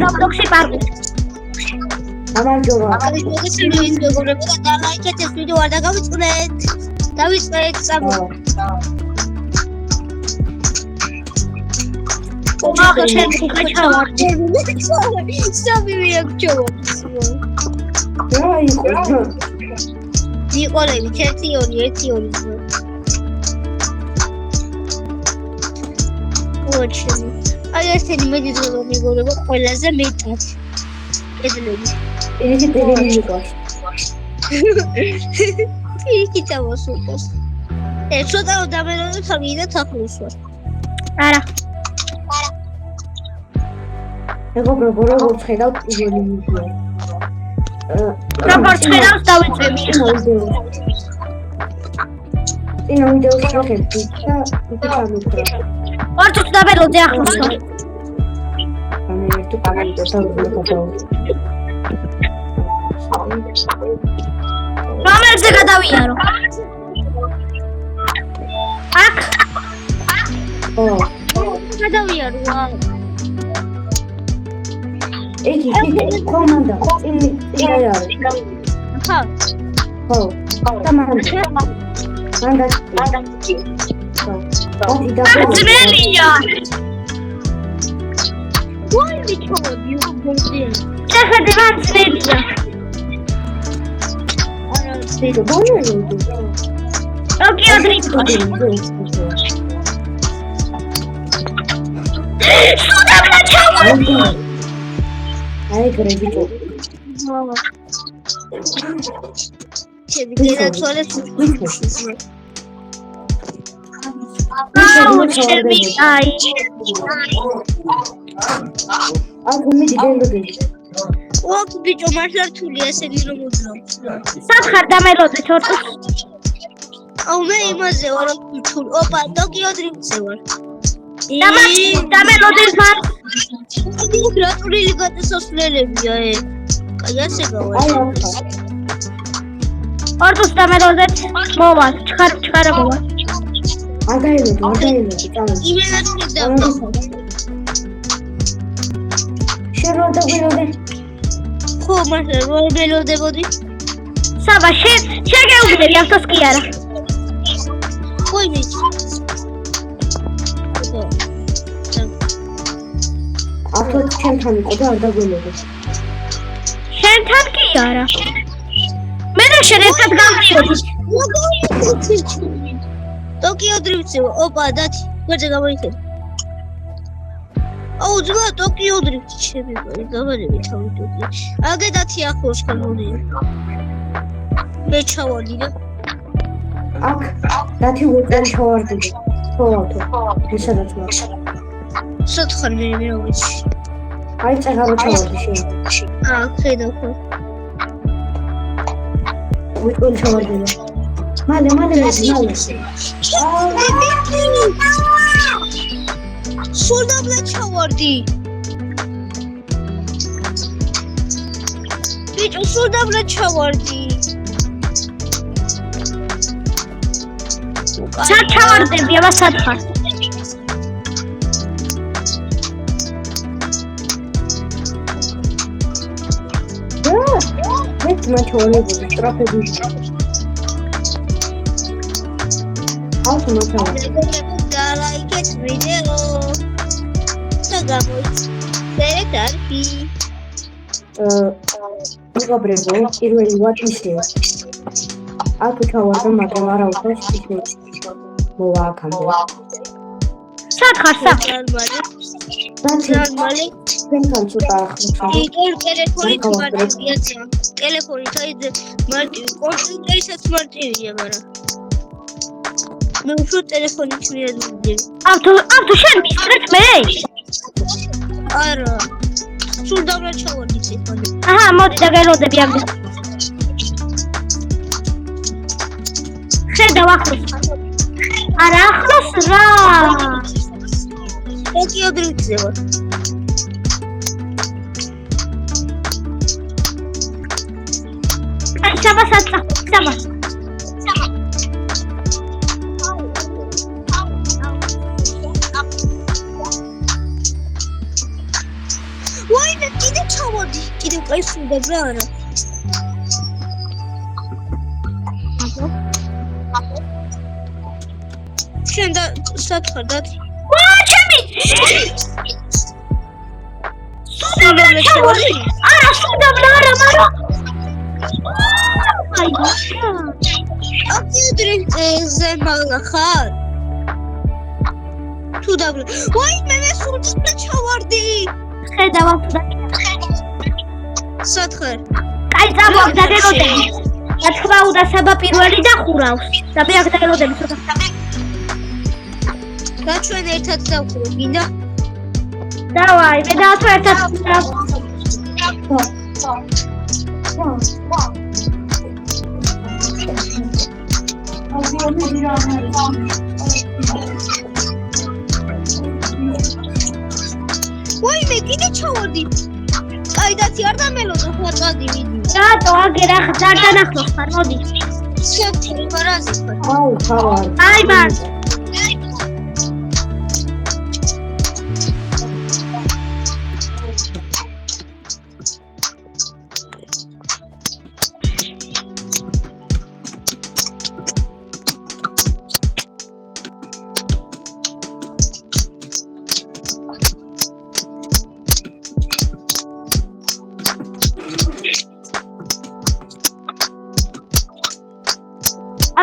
რობლოქსი პარკი. გამარჯობა. მოგესალმებით მეგობრებო და დალაიქეთ ეს ვიდეო არ დაგავიწყდეთ. დავიწყეთ სამო. მაგა შეიძლება ჩავარდე. სამი მიაგჭოვა. რა იყო? იყოლები 1-2. ოჩი. აი ესენი მედიძებო მეგობრებო ყველაზე მეტად. კედლები. ერთი პერიოდი იყო. იქი დავასრულოს. ცოტა დამერონო თავიდან თახლოს ვარ. არა. მეგობრებო, როგორც ხედავთ, იგივე მიდია. როგორც ხედავს დავიწყებ. წინა ვიდეოს შევხედე და ვიკამერა. ორთუს დაბეროზე ახლოს ვარ. ანუ ერთი კამერა დავიწყებ. რომელზე გადავიარო? აქ. ო, გადავიარო. იგი კომანდა. წინა ხა. ხო. команда. მანდა. ძნელია. ვაი ვიჩოვდი უგონია. შეხედე მან ძნელია. არა დედო ბოლოები. ოკეი, დრიტო. სუდაბლა ჩავარდი. აი გრებიტო. შევიდე თვალეს. აუ, ჩემი აი. აქ მე დიდენდები. ოქ ბიჭო მართლა რთულია ესენი რომ უძრავ. სათხარ დამელოდი თორტო. აუ მე იმაზე ვარ რთული. ოპა ტოკიო დრიფტზე ვარ. დამელოდი მან. გრატულილი გადასასვლელებია ე. კაი ასე გავა. აი ახლა. ორთუს დამელოდეთ მოვალ, ჩხარა მოვალ. აგაილები, წამო. იმენად შედავ. შენ და გვინოდე. ხო მართლა რომ მელოდებოდი. საბა შეგეუბნები ავტოს კი არა. ხო იმის. ახლა ჩემთან იყო და არ დაგვინოდე. შენთან კი არა. მე და შენ ერთად გავდიოდი. ტოკიო დრიფტზე ოპა დათი გვერდზე გამოიხედა. აუ ძმა ტოკიო დრიფტი შემიგარი გამარები თავიდოდი. აგე დათი ახლოს გამოდია. მე ჩავარდი და აქ დათი უწენ ჩავარდი. ხო, ისედაც მაგ. სათხარ მე ვიცი. აი წაღარო ჩავარდი შენ. ხედავ ხო. უწენ ჩავარდი. მალე. სულდაბლა ჩავარდი. ბიჭო სულდაბლა ჩავარდი. სად ჩავარდები აბა სათხარ. მე თმაჩოლები სტრაფები. აუ მოწავე. დალაიქეთ ვიდეო. დაგამოიწერეთ მეგობრებო, პირველი ვატმისია. აქ ჩავარდა, მაგრამ არა უფრო ისე მოვა აქამდე. სათხარ ნორმალი. თქვენთან ცოტა ახლა. ტელეფონი მარტივია. ტელეფონი თაიდე მარტივი. კომპიუტერისაც მარტივია, მაგრამ მე უფრო ტელეფონი ჩვიადული. ავტო შენ მისწრეთ მე? არა. სულ დავლა ჩავარდი ტელეფონი. აჰა, მოდი დაგელოდები ამ. ხედავ ახლოს. არა ახლოს რა. ტოკიო დრიფტზე ვარ. საბა. ვაი ვაიმე კიდე ჩავოდი. კიდე კაი სულდა რა არა. შენ და სათხარ და ჩემი სულდაბლე ჩავოდი. არა სულდაბლე არა მაგრამ აი აკიდრე ზემალა ხარ თუ დაბლე ვაიმე მე სულდაბლე ჩავარდი. ხედავ და სათხარ კაი წამოგდაგელოდები რა თქმა უნდა საბა პირველი დახურავს და მე აქ დაგელოდები ცოტა და ჩვენ ერთად დავხურო გინდა დავაი მე და თუ ერთად ვაიმე კიდე ჩავარდი. კაიდაცი არ დამელოდო ხარ წადი მიდი. რატო აგერა ხდართან ახლოს ხარ მოდი სათი ფარაზი ხარ. აუ ხარ აი მან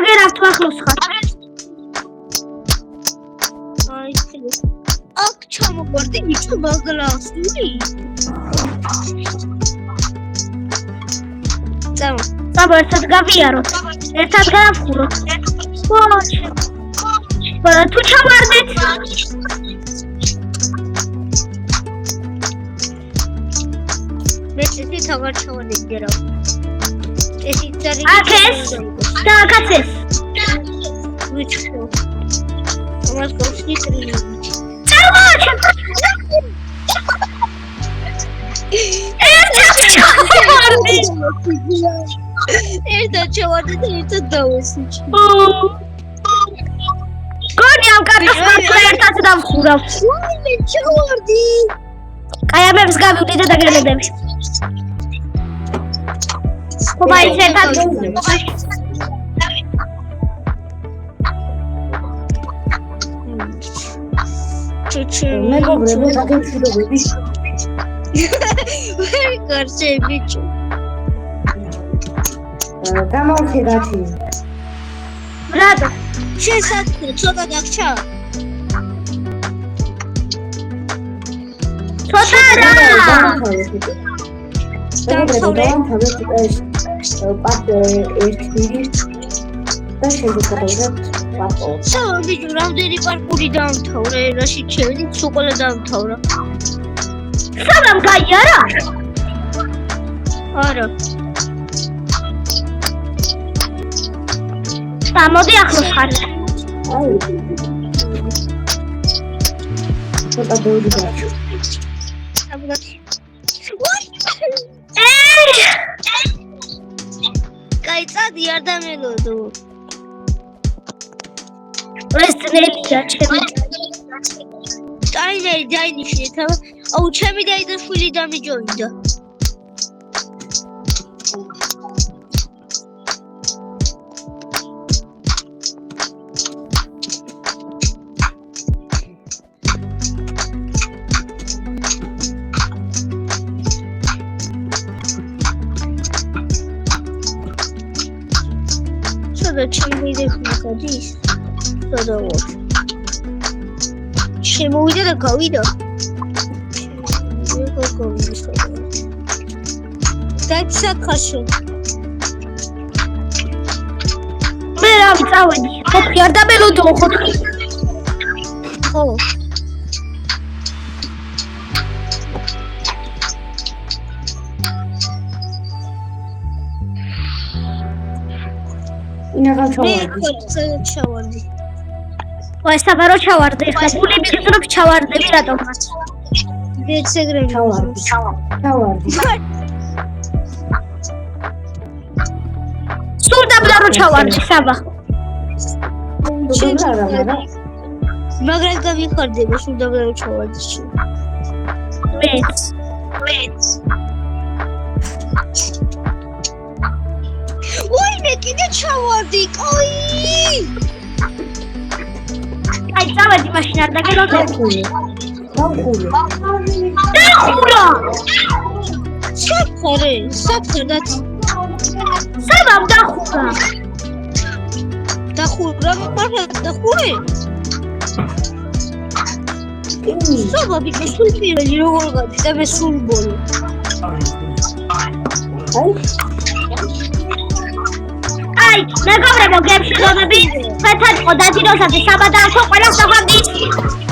აგერა თუ ახლოს ხარ აი ეს აქ ჩამოვარდი მიჩო ბაგლასული. საბა ერთად გავიაროთ ერთად გავხუროთ მოჩი ბარა თუ ჩავარდეთ მე წეთი თავარ ჩავარდი გერა. ეს იწარი აკეს და აკაცეს ვიჩხო. მას გოსი ტრინი. წარმოაჩენ ერთად ჩავარდი და ერთად დავესიჩი. გონი ამ კარტას მართლა ერთად დავხურავ ვაიმე ჩავარდი. კაი ამებს გავივდი და დაგელოდები ხობა ის ერთად მეგობრებო დაგემშვიდობები ვერ გარჩე ბიჭო. გამოვხედათი რატო შენ საქმე ცოტა დაგჩა. ცოტა რა დამთავრე პატ ერთი და შეგეცადოთ პატო ბიჭო რამდენი პარკური დაამთავრე რაში ჩემი სკოლა დაამთავრა. სანამ გაიარა არა მოდი ახლოს ხარ აი ცოტა ბევრი გაჩვენე კაი წადი არ დამელოდო. ეს წნელია ჩემი ტაინერი დაინიშნე თავ. აუ ჩემი დაიდა შვილი დამიჯოინდა. და ჩემი დაიხნა გადის. სადავო. შემოვიდა და გავიდა. დაიცახაშო. მე რა ვიცავედი ხოთი არ დამელოდო ხოთი ხო ინაღა მე ჩავარდი ჩავარდი. ой საბარო ჩავარდი ხა გული მიგზნობ ჩავარდები რატომაც ეცეგრები ჩავარდი სულ დაბლარო ჩავარდი საბა მაგრამ გამიხარდება სულ დაბლარო ჩავარდი მეც ვაიმე, კიდე ჩავარდი, კაი! აი, წავედი მაშინ არ დაგელოდე. დახურა! საფარე, საფრად საბამ დახურა. დახურა, მაგრამ დახურე. საბაბი სულ პირველი როგორ გადი და მე სულ ბოლო. აი, მეგობრებო, გემში რომები, ფეთად ყო დაძინოსა და საბადააქო ყველა საფამდის.